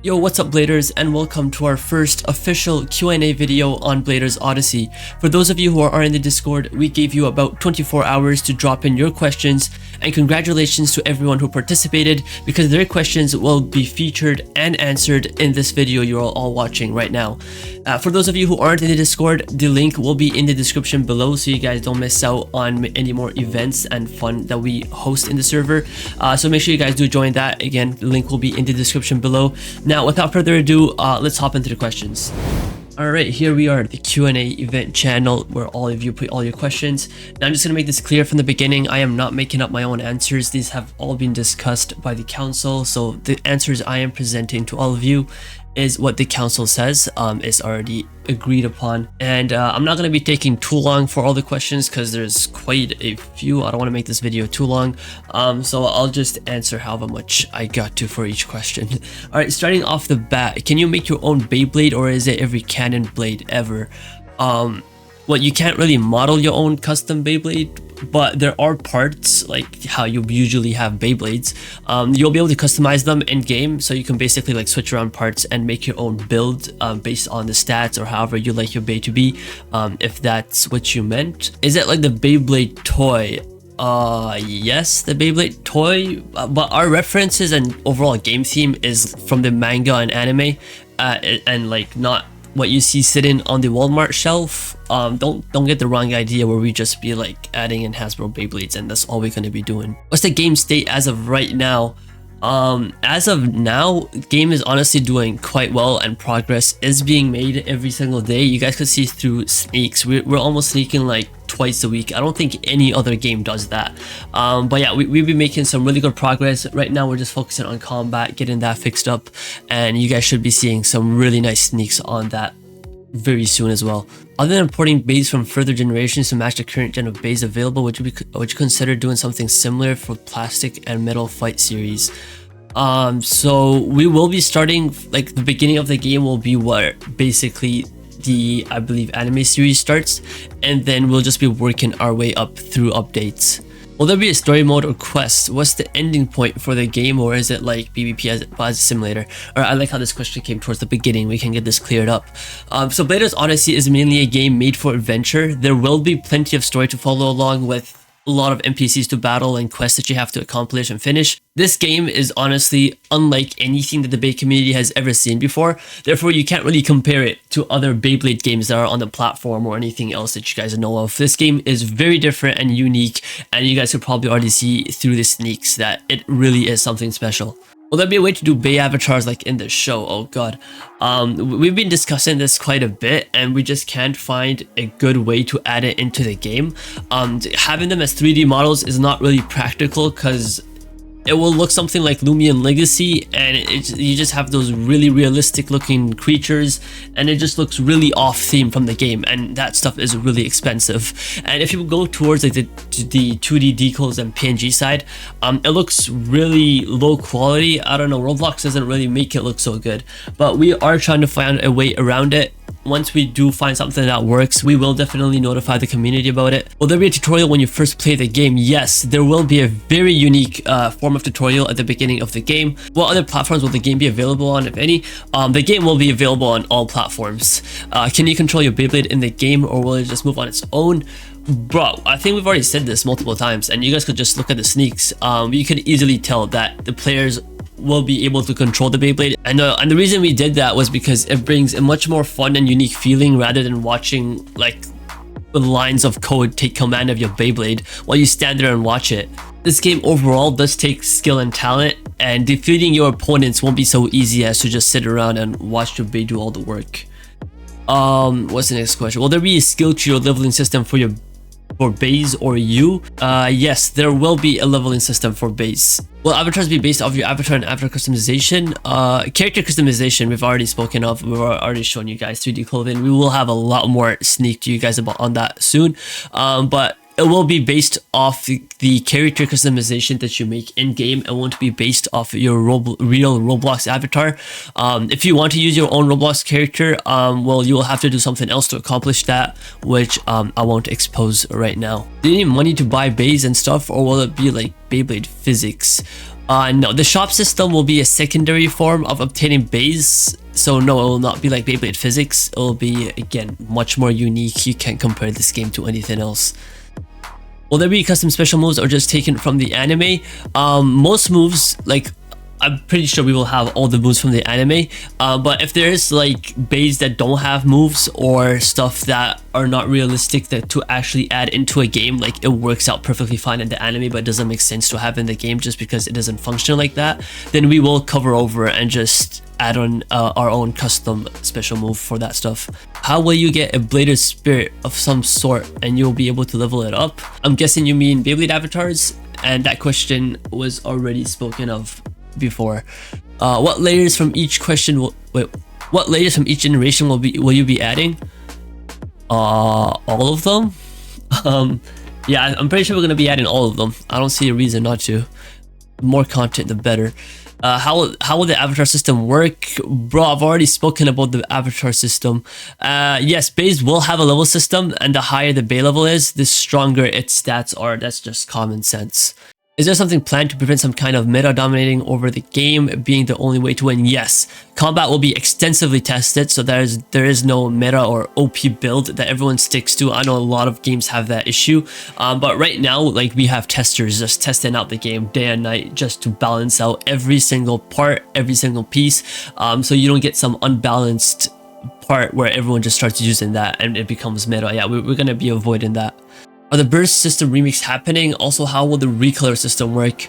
Yo, what's up Bladers, and welcome to our first official Q&A video on Bladers Odyssey. For those of you who are in the Discord, we gave you about 24 hours to drop in your questions, and congratulations to everyone who participated because their questions will be featured and answered in this video you're all watching right now. For those of you who aren't in the Discord, the link will be in the description below so you guys don't miss out on any more events and fun that we host in the server. So make sure you guys do join that. Again, the link will be in the description below. Now, without further ado, let's hop into the questions. Alright, here we are, the Q&A event channel where all of you put all your questions. Now I'm just going to make this clear from the beginning, I am not making up my own answers. These have all been discussed by the council, so the answers I am presenting to all of you is what the council says, is already agreed upon. And I'm not going to be taking too long for all the questions because there's quite a few. I don't want to make this video too long, so I'll just answer however much I got to for each question. Alright, starting off the bat, can you make your own Beyblade or is it every cannon blade ever? Well, you can't really model your own custom Beyblade, but there are parts like how you usually have Beyblades. You'll be able to customize them in game, so you can basically like switch around parts and make your own build based on the stats or however you like your Bey to be, if that's what you meant. Is it like the Beyblade toy? Yes, the Beyblade toy, but our references and overall game theme is from the manga and anime, and like not what you see sitting on the Walmart shelf. Don't get the wrong idea where we just be like adding in Hasbro Beyblades and that's all we're going to be doing. What's the game state as of right now? As of now, game is honestly doing quite well and progress is being made every single day. You guys can see through sneaks, we're almost sneaking like twice a week. I don't think any other game does that. But yeah, we've been making some really good progress. Right now we're just focusing on combat, getting that fixed up, and you guys should be seeing some really nice sneaks on that very soon as well. Other than porting bays from further generations to match the current gen of bays available, would you consider doing something similar for plastic and metal fight series? So we will be starting, like the beginning of the game will be where basically the, I believe, anime series starts, and then we'll just be working our way up through updates. Will there be a story mode or quest? What's the ending point for the game, or is it like PvP as a simulator? Or I like how this question came towards the beginning. We can get this cleared up. So Bladers Odyssey is mainly a game made for adventure. There will be plenty of story to follow along with a lot of NPCs to battle and quests that you have to accomplish and finish. This game is honestly unlike anything that the Bey community has ever seen before. Therefore, you can't really compare it to other Beyblade games that are on the platform or anything else that you guys know of. This game is very different and unique, and you guys could probably already see through the sneaks that it really is something special. Will there be a way to do Bey avatars like in the show? Oh god. We've been discussing this quite a bit and we just can't find a good way to add it into the game. Having them as 3D models is not really practical because it will look something like Lumion Legacy, and you just have those really realistic looking creatures and it just looks really off theme from the game, and that stuff is really expensive. And if you go towards like the 2D decals and PNG side, it looks really low quality. I don't know, Roblox doesn't really make it look so good, but we are trying to find a way around it. Once we do find something that works, we will definitely notify the community about it. Will there be a tutorial when you first play the game? Yes, there will be a very unique form of tutorial at the beginning of the game. What other platforms will the game be available on, if any? The game will be available on all platforms. Can you control your Beyblade in the game, or will it just move on its own? Bro, I think we've already said this multiple times, and you guys could just look at the sneaks. You could easily tell that the players will be able to control the Beyblade, and the reason we did that was because it brings a much more fun and unique feeling rather than watching like the lines of code take command of your Beyblade while you stand there and watch it. This game overall does take skill and talent, and defeating your opponents won't be so easy as to just sit around and watch your Bey do all the work. What's the next question? Will there be a skill tree or leveling system for Beys or you? Yes, there will be a leveling system for Beys. Will avatars be based off your avatar and avatar customization? Character customization we've already spoken of. We've already shown you guys 3D clothing. We will have a lot more sneak to you guys about on that soon. But it will be based off the character customization that you make in game. It won't be based off your real Roblox avatar. If you want to use your own Roblox character, well, you will have to do something else to accomplish that, which I won't expose right now. Do you need money to buy bays and stuff, or will it be like Beyblade physics? No, the shop system will be a secondary form of obtaining bays. So no, it will not be like Beyblade physics. It will be, again, much more unique. You can't compare this game to anything else. Will there be custom special moves or just taken from the anime? Most moves, like, I'm pretty sure we will have all the moves from the anime, but if there's like bays that don't have moves or stuff that are not realistic that to actually add into a game, like it works out perfectly fine in the anime but doesn't make sense to have in the game just because it doesn't function like that, then we will cover over and just add on our own custom special move for that stuff. How will you get a Blader spirit of some sort and you'll be able to level it up? I'm guessing you mean Beyblade avatars, and that question was already spoken of before. What layers from each question what layers from each generation will you be adding? All of them? Yeah, I'm pretty sure we're gonna be adding all of them. I don't see a reason not to. More content, the better. How will the avatar system work? Bro, I've already spoken about the avatar system. Yes, bays will have a level system, and the higher the bay level is, the stronger its stats are. That's just common sense. Is there something planned to prevent some kind of meta dominating over the game being the only way to win? Yes. Combat will be extensively tested, so there is no meta or OP build that everyone sticks to. I know a lot of games have that issue, but right now, like, we have testers just testing out the game day and night just to balance out every single part, every single piece, so you don't get some unbalanced part where everyone just starts using that and it becomes meta. Yeah, we're gonna be avoiding that. Are the burst system remakes happening? Also, how will the recolor system work?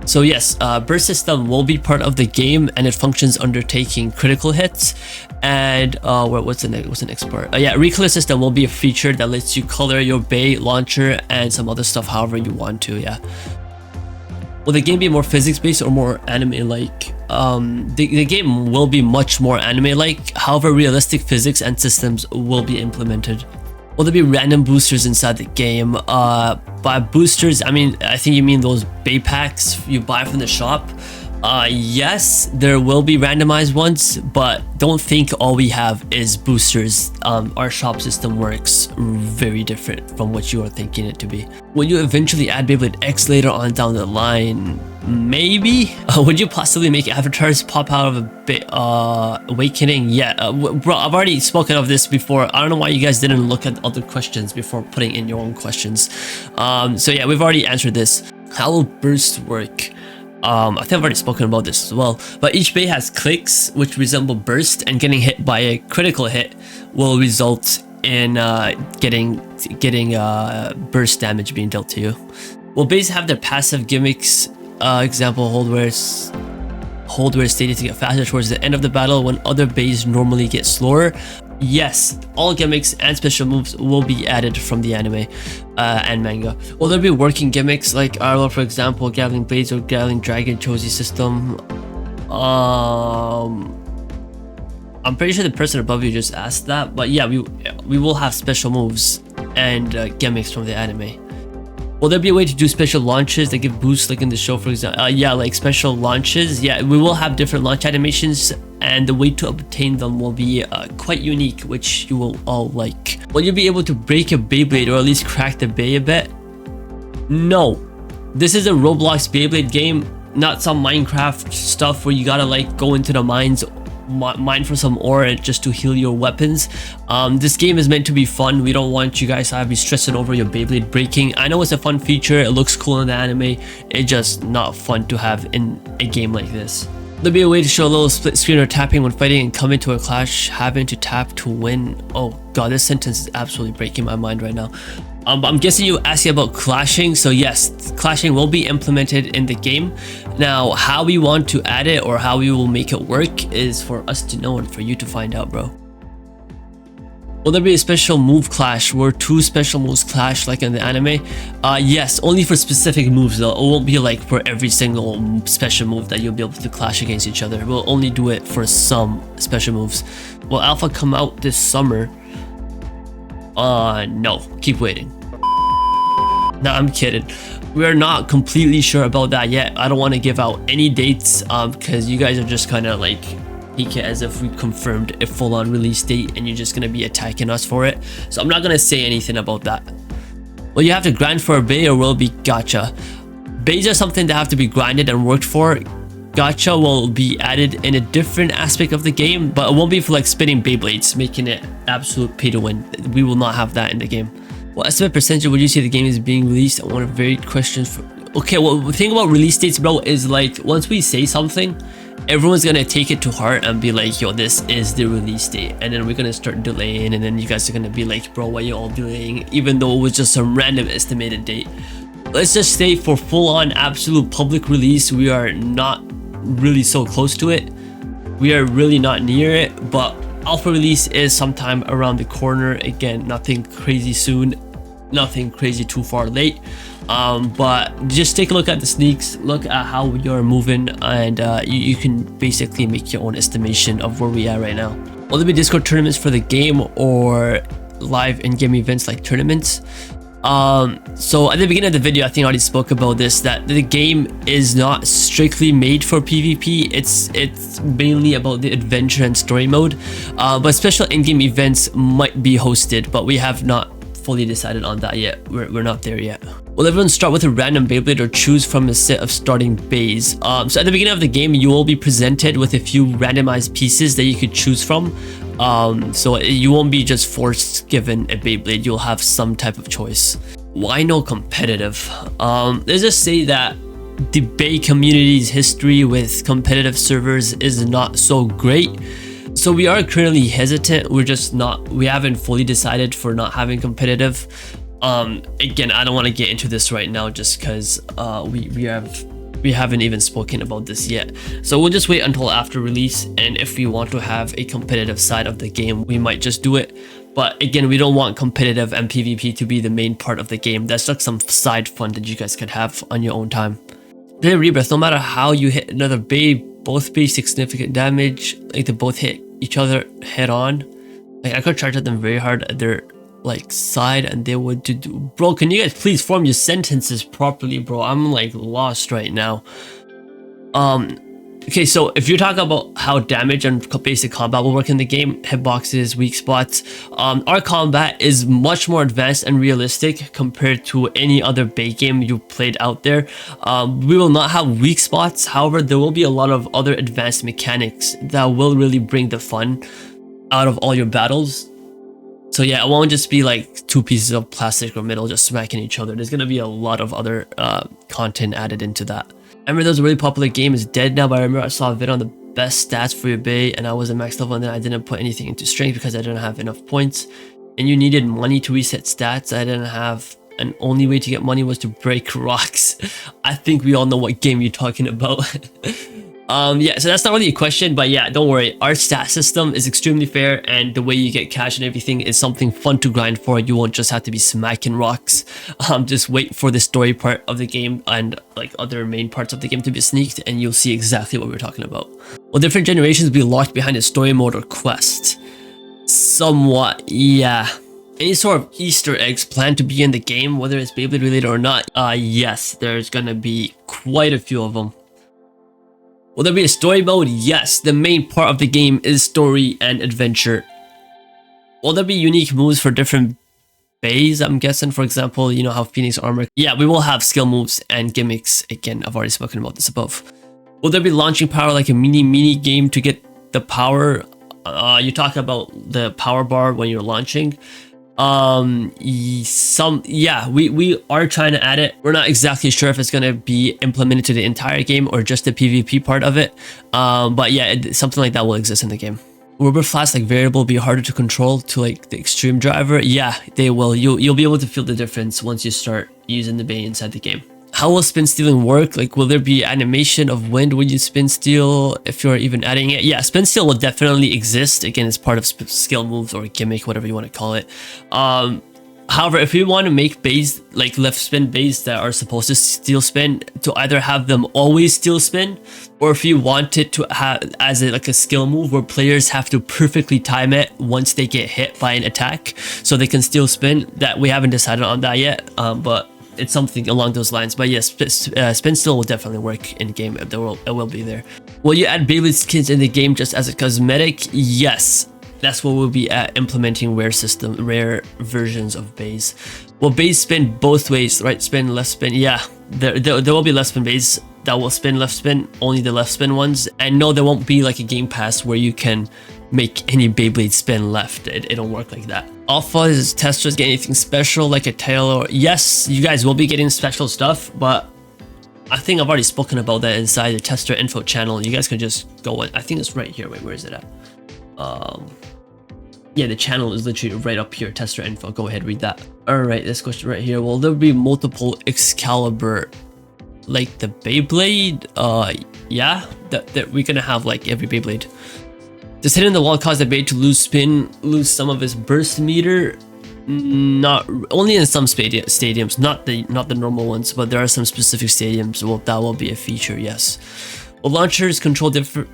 So yes, burst system will be part of the game and it functions under taking critical hits. And what's the next part? Yeah, recolor system will be a feature that lets you color your bay, launcher, and some other stuff however you want to. Yeah. Will the game be more physics based or more anime like? The game will be much more anime like. However, realistic physics and systems will be implemented. Will there be random boosters inside the game? By boosters, I mean, I think you mean those bay packs you buy from the shop. Yes, there will be randomized ones, but don't think all we have is boosters. Our shop system works very different from what you are thinking it to be. Will you eventually add Beyblade X later on down the line? Maybe. Would you possibly make avatars pop out of a bit awakening? Yeah, bro, I've already spoken of this before. I don't know why you guys didn't look at other questions before putting in your own questions. So yeah, we've already answered this. How will burst work? I think I've already spoken about this as well, but each bay has clicks which resemble burst, and getting hit by a critical hit will result in getting burst damage being dealt to you. Will bays have their passive gimmicks? Example, hold where stated to get faster towards the end of the battle when other bays normally get slower. Yes, all gimmicks and special moves will be added from the anime and manga. Will there be working gimmicks like Arlo, for example, Gathering Blades or Gathering Dragon Chosi system? I'm pretty sure the person above you just asked that, but yeah, we will have special moves and gimmicks from the anime. Will there be a way to do special launches that give boosts like in the show, for example? Yeah, like special launches. Yeah, we will have different launch animations, and the way to obtain them will be quite unique, which you will all like. Will you be able to break a Beyblade or at least crack the bay a bit? No. This is a Roblox Beyblade game, not some Minecraft stuff where you gotta like go into the mines, mine for some ore just to heal your weapons. This game is meant to be fun. We don't want you guys to be stressing over your Beyblade breaking. I know it's a fun feature, it looks cool in the anime, it's just not fun to have in a game like this. There'll be a way to show a little split screen or tapping when fighting and come into a clash, having to tap to win. Oh god, this sentence is absolutely breaking my mind right now. I'm guessing you asking about clashing, so yes, clashing will be implemented in the game. Now, how we want to add it or how we will make it work is for us to know and for you to find out, bro. Will there be a special move clash where two special moves clash like in the anime? Yes, only for specific moves though. It won't be like for every single special move that you'll be able to clash against each other. We'll only do it for some special moves. Will Alpha come out this summer? No, keep waiting. Nah, I'm kidding. We're not completely sure about that yet. I don't want to give out any dates because you guys are just kind of like take it as if we confirmed a full-on release date and you're just going to be attacking us for it. So I'm not going to say anything about that. Will you have to grind for a bay or will it be gacha? Bays are something that have to be grinded and worked for. Gacha will be added in a different aspect of the game, but it won't be for like spinning Beyblades, making it absolute pay to win. We will not have that in the game. What estimate percentage would you say the game is being released? One of very questions for... Okay, well, the thing about release dates, bro, is like once we say something, everyone's gonna take it to heart and be like, yo, this is the release date, and then we're gonna start delaying, and then you guys are gonna be like, bro, why are you all delaying, even though it was just some random estimated date. Let's just say for full-on absolute public release, we are not really so close to it. We are really not near it, but alpha release is sometime around the corner. Again, nothing crazy soon, nothing crazy too far late, but just take a look at the sneaks, look at how we are moving, and you can basically make your own estimation of where we are right now. Will there be Discord tournaments for the game or live in-game events like tournaments? So at the beginning of the video, I think I already spoke about this, that the game is not strictly made for PvP. It's mainly about the adventure and story mode, but special in-game events might be hosted, but we have not fully decided on that yet. We're not there yet. Will everyone start with a random Beyblade or choose from a set of starting bays? So at the beginning of the game, you will be presented with a few randomized pieces that you could choose from. So you won't be just forced given a Beyblade, you'll have some type of choice. Why no competitive? Let's just say that the Bay community's history with competitive servers is not so great. So we are currently hesitant. We haven't fully decided for not having competitive. Again, I don't want to get into this right now just because we haven't even spoken about this yet. So we'll just wait until after release, and if we want to have a competitive side of the game, we might just do it. But again, we don't want competitive and PvP to be the main part of the game. That's like some side fun that you guys could have on your own time. Play Rebirth, no matter how you hit another Bay, both be significant damage. Like they both hit each other head on. Like I could charge at them very hard at their like side and they would do. Bro, can you guys please form your sentences properly, bro? I'm like lost right now. Okay, so if you're talking about how damage and basic combat will work in the game, hitboxes, weak spots, our combat is much more advanced and realistic compared to any other Bay game you played out there. We will not have weak spots. However, there will be a lot of other advanced mechanics that will really bring the fun out of all your battles. So yeah, it won't just be like two pieces of plastic or metal just smacking each other. There's gonna be a lot of other content added into that. I remember there was a really popular game, it's dead now, but I remember I saw a video on the best stats for your Bay and I was at max level, and then I didn't put anything into strength because I didn't have enough points. And you needed money to reset stats. I didn't have, and only way to get money was to break rocks. I think we all know what game you're talking about. Yeah, so that's not really a question, but yeah, don't worry. Our stat system is extremely fair, and the way you get cash and everything is something fun to grind for. You won't just have to be smacking rocks. Just wait for the story part of the game and like other main parts of the game to be sneaked, and you'll see exactly what we're talking about. Will different generations be locked behind a story mode or quest? Somewhat, yeah. Any sort of Easter eggs planned to be in the game, whether it's Beyblade related or not? Yes, there's gonna be quite a few of them. Will there be a story mode? Yes, the main part of the game is story and adventure. Will there be unique moves for different bays? I'm guessing, for example, you know how Phoenix armor. Yeah, we will have skill moves and gimmicks. Again, I've already spoken about this above. Will there be launching power like a mini game to get the power? You talk about the power bar when you're launching. Yeah, we are trying to add it. We're not exactly sure if it's going to be implemented to the entire game or just the PvP part of it, but yeah, something like that will exist in the game. Will rubber flats like variable be harder to control to like the extreme driver? Yeah, they will. You'll be able to feel the difference once you start using the Bay inside the game. How will spin stealing work? Like, will there be animation of wind when you spin steal, if you're even adding it? Yeah, spin steal will definitely exist. Again, it's part of skill moves or gimmick, whatever you want to call it. However, if you want to make bays, like left spin bays that are supposed to steal spin, to either have them always steal spin, or if you want it to have as like a skill move where players have to perfectly time it once they get hit by an attack so they can steal spin, that we haven't decided on that yet, but it's something along those lines. But yes, spin steal will definitely work in game. It will be there. Will you add Beyblade skins in the game just as a cosmetic? Yes. That's what we'll be at, implementing rare versions of bays. Well, bays spin both ways, right spin, left spin. Yeah, there will be left spin bays that will spin left spin, only the left spin ones. And no, there won't be like a game pass where you can make any Beyblade spin left. It don't work like that. Alpha is testers get anything special like a tail or... Yes, you guys will be getting special stuff, but I think I've already spoken about that inside the tester info channel. You guys can just go in. I think it's right here. Wait, where is it at? Yeah, the channel is literally right up here, tester info. Go ahead, read that. All right, this question right here. Will there be multiple Excalibur like the Beyblade? Yeah, that we're gonna have like every Beyblade. Does hitting the wall cause the Beyblade to lose some of its burst meter? Not only in some stadiums, not the normal ones, but there are some specific stadiums. Well, that will be a feature. Yes. Will launchers control different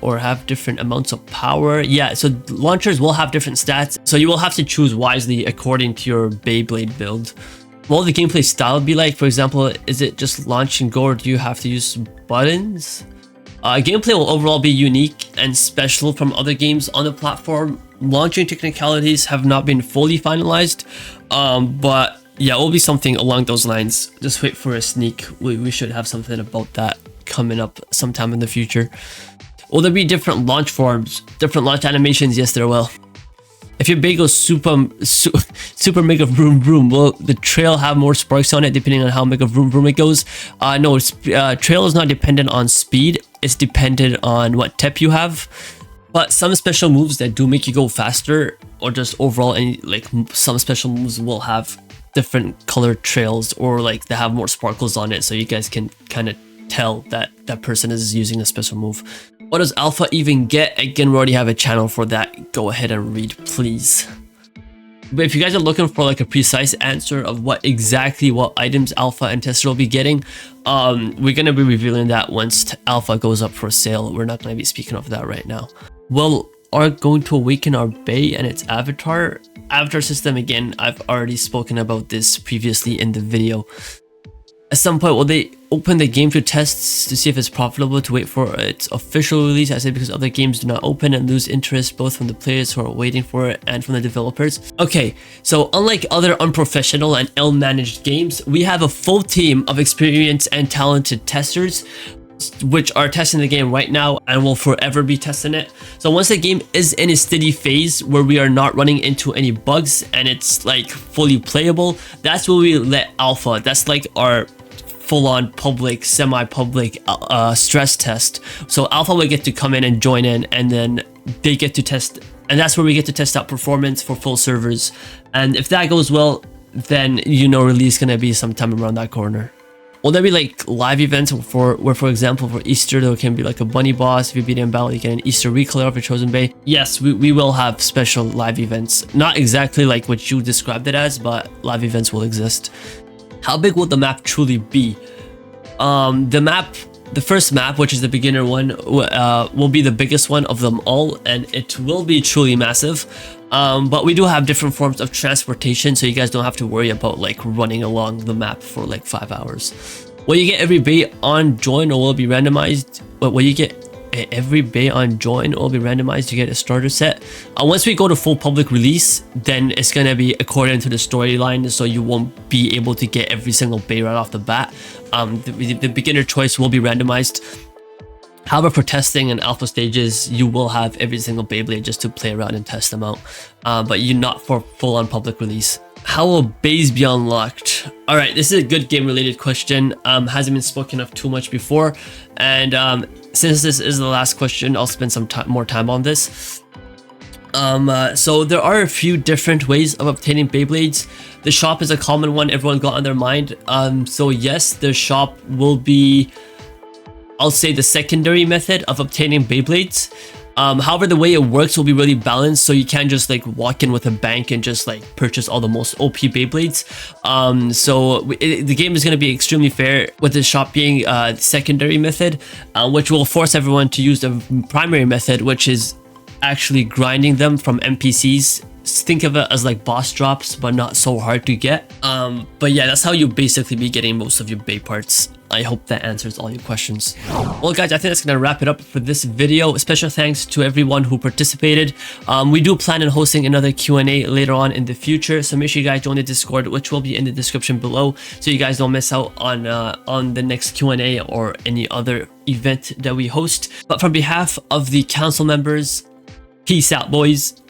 or have different amounts of power? Yeah, so launchers will have different stats, so you will have to choose wisely according to your Beyblade build. What will the gameplay style be like? For example, is it just launch and go, or do you have to use buttons? Gameplay will overall be unique and special from other games on the platform. Launching technicalities have not been fully finalized, but yeah, it will be something along those lines. Just wait for a sneak. We should have something about that coming up sometime in the future. Will there be different launch forms, different launch animations? Yes, there will. If your Bey goes super mega vroom vroom, will the trail have more sparks on it depending on how mega vroom vroom it goes? No, trail is not dependent on speed. It's dependent on what tip you have. But some special moves that do make you go faster, or just overall, like some special moves will have different colored trails, or like they have more sparkles on it, so you guys can kind of tell that that person is using a special move. What does Alpha even get? Again, we already have a channel for that. Go ahead and read, please. But if you guys are looking for like a precise answer of what items Alpha and Tester will be getting, we're going to be revealing that once Alpha goes up for sale. We're not going to be speaking of that right now. Well, are going to awaken our Bey and its avatar system. Again, I've already spoken about this previously in the video. At some point, will they open the game to tests to see if it's profitable to wait for its official release? I say because other games do not open and lose interest both from the players who are waiting for it and from the developers. Okay, so unlike other unprofessional and ill-managed games, we have a full team of experienced and talented testers which are testing the game right now and will forever be testing it. So once the game is in a steady phase where we are not running into any bugs and it's like fully playable, that's where we let Alpha. That's like our full-on public, semi-public stress test. So Alpha will get to come in and join in, and then they get to test, and that's where we get to test out performance for full servers. And if that goes well, then you know release gonna be sometime around that corner. Will there be like live events where for example for Easter there can be like a bunny boss? If you beat him in battle, you get an Easter recolor of your chosen Bey. Yes, we will have special live events. Not exactly like what you described it as, but live events will exist. How big will the map truly be? The first map, which is the beginner one, will be the biggest one of them all, and it will be truly massive. But we do have different forms of transportation, so you guys don't have to worry about like running along the map for like 5 hours. Will you get every Bey on join, or will it be randomized? Will you get every Bey on join, or will it be randomized to get a starter set? Once we go to full public release, then it's gonna be according to the storyline, so you won't be able to get every single Bey right off the bat. The beginner choice will be randomized. However, for testing and alpha stages, you will have every single Beyblade just to play around and test them out, but you're not for full-on public release. How will Beys be unlocked? All right, this is a good game-related question. Hasn't been spoken of too much before, and since this is the last question, I'll spend some more time on this. So there are a few different ways of obtaining Beyblades. The shop is a common one everyone got on their mind. So yes, the shop will be, I'll say, the secondary method of obtaining Beyblades. However, the way it works will be really balanced, so you can't just like walk in with a bank and just like purchase all the most OP Beyblades. The game is going to be extremely fair, with the shop being the secondary method, which will force everyone to use the primary method, which is actually grinding them from NPCs. Think of it as like boss drops, but not so hard to get. But yeah, that's how you basically be getting most of your Bey parts. I hope that answers all your questions. Well guys, I think that's gonna wrap it up for this video. Special thanks to everyone who participated. We do plan on hosting another Q&A later on in the future, so make sure you guys join the Discord, which will be in the description below, so you guys don't miss out on the next Q&A or any other event that we host. But from behalf of the council members, peace out, boys.